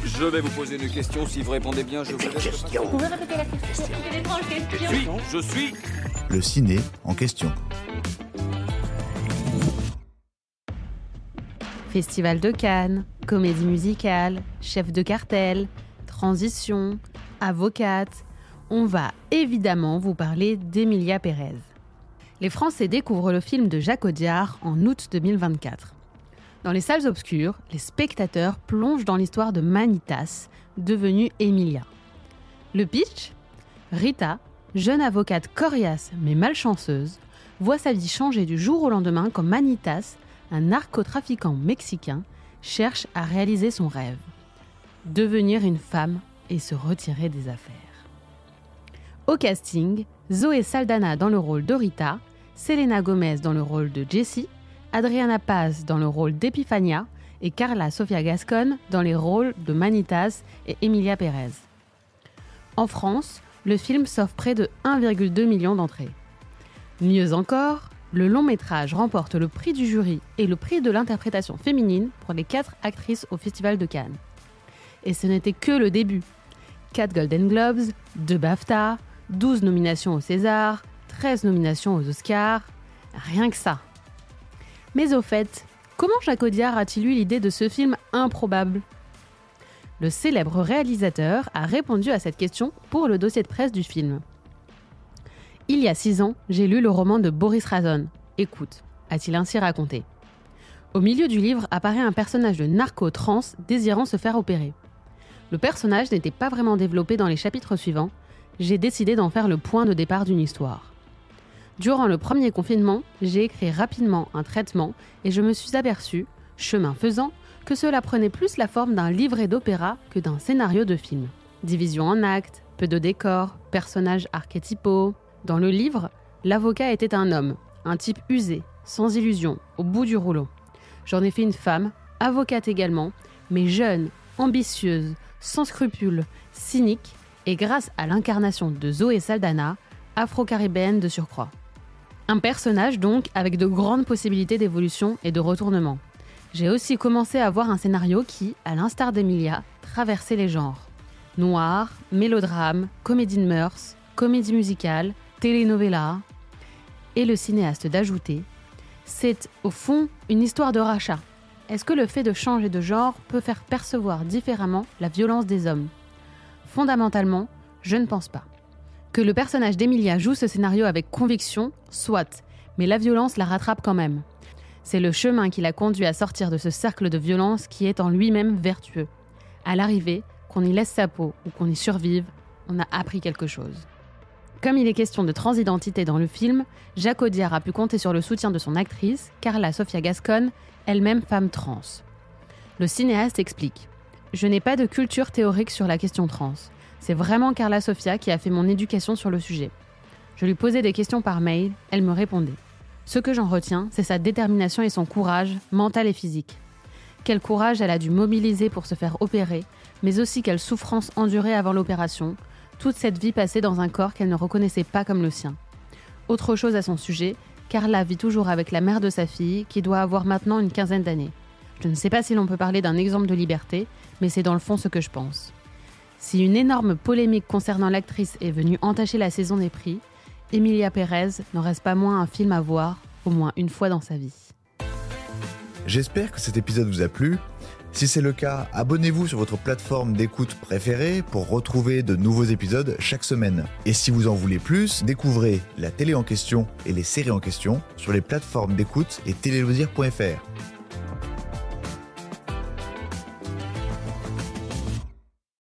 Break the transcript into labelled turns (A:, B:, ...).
A: Je vais vous poser une question. Si vous répondez bien, je vous laisse.
B: Vous pouvez répéter la question? C'est une étrange question.
A: Je suis.
C: Le ciné en question.
D: Festival de Cannes, comédie musicale, chef de cartel, transition, avocate. On va évidemment vous parler d'Emilia Pérez. Les Français découvrent le film de Jacques Audiard en août 2024. Dans les salles obscures, les spectateurs plongent dans l'histoire de Manitas, devenue Emilia. Le pitch ? Rita, jeune avocate coriace mais malchanceuse, voit sa vie changer du jour au lendemain quand Manitas, un narcotrafiquant mexicain, cherche à réaliser son rêve. Devenir une femme et se retirer des affaires. Au casting, Zoé Saldana dans le rôle de Rita, Selena Gomez dans le rôle de Jessie, Adriana Paz dans le rôle d'Epifania et Carla Sofia Gascon dans les rôles de Manitas et Emilia Pérez. En France, le film s'offre près de 1,2 million d'entrées. Mieux encore, le long métrage remporte le prix du jury et le prix de l'interprétation féminine pour les 4 actrices au Festival de Cannes. Et ce n'était que le début. 4 Golden Globes, 2 BAFTA, 12 nominations au César, 13 nominations aux Oscars, rien que ça. Mais au fait, comment Jacques Audiard a-t-il eu l'idée de ce film improbable ? Le célèbre réalisateur a répondu à cette question pour le dossier de presse du film. Il y a 6 ans, j'ai lu le roman de Boris Razon. Écoute, a-t-il ainsi raconté. Au milieu du livre apparaît un personnage de narco-trans désirant se faire opérer. Le personnage n'était pas vraiment développé dans les chapitres suivants. J'ai décidé d'en faire le point de départ d'une histoire. Durant le premier confinement, j'ai écrit rapidement un traitement et je me suis aperçu, chemin faisant, que cela prenait plus la forme d'un livret d'opéra que d'un scénario de film. Division en actes, peu de décors, personnages archétypaux. Dans le livre, l'avocat était un homme, un type usé, sans illusion, au bout du rouleau. J'en ai fait une femme, avocate également, mais jeune, ambitieuse, sans scrupules, cynique, et grâce à l'incarnation de Zoé Saldana, afro-caribéenne de surcroît. Un personnage donc avec de grandes possibilités d'évolution et de retournement. J'ai aussi commencé à voir un scénario qui, à l'instar d'Emilia, traversait les genres. Noir, mélodrame, comédie de mœurs, comédie musicale, telenovela. Et le cinéaste d'ajouter, c'est au fond une histoire de rachat. Est-ce que le fait de changer de genre peut faire percevoir différemment la violence des hommes ? Fondamentalement, je ne pense pas. Que le personnage d'Emilia joue ce scénario avec conviction, soit, mais la violence la rattrape quand même. C'est le chemin qui l'a conduit à sortir de ce cercle de violence qui est en lui-même vertueux. À l'arrivée, qu'on y laisse sa peau ou qu'on y survive, on a appris quelque chose. Comme il est question de transidentité dans le film, Jacques Audiard a pu compter sur le soutien de son actrice, Carla Sofia Gascon, elle-même femme trans. Le cinéaste explique « Je n'ai pas de culture théorique sur la question trans. C'est vraiment Carla Sofia qui a fait mon éducation sur le sujet. Je lui posais des questions par mail, elle me répondait. Ce que j'en retiens, c'est sa détermination et son courage, mental et physique. Quel courage elle a dû mobiliser pour se faire opérer, mais aussi quelle souffrance endurée avant l'opération, toute cette vie passée dans un corps qu'elle ne reconnaissait pas comme le sien. Autre chose à son sujet, Carla vit toujours avec la mère de sa fille, qui doit avoir maintenant une 15aine d'années. Je ne sais pas si l'on peut parler d'un exemple de liberté, mais c'est dans le fond ce que je pense. Si une énorme polémique concernant l'actrice est venue entacher la saison des prix, Emilia Pérez n'en reste pas moins un film à voir, au moins une fois dans sa vie.
C: J'espère que cet épisode vous a plu. Si c'est le cas, abonnez-vous sur votre plateforme d'écoute préférée pour retrouver de nouveaux épisodes chaque semaine. Et si vous en voulez plus, découvrez la télé en question et les séries en question sur les plateformes d'écoute et téléloisirs.fr.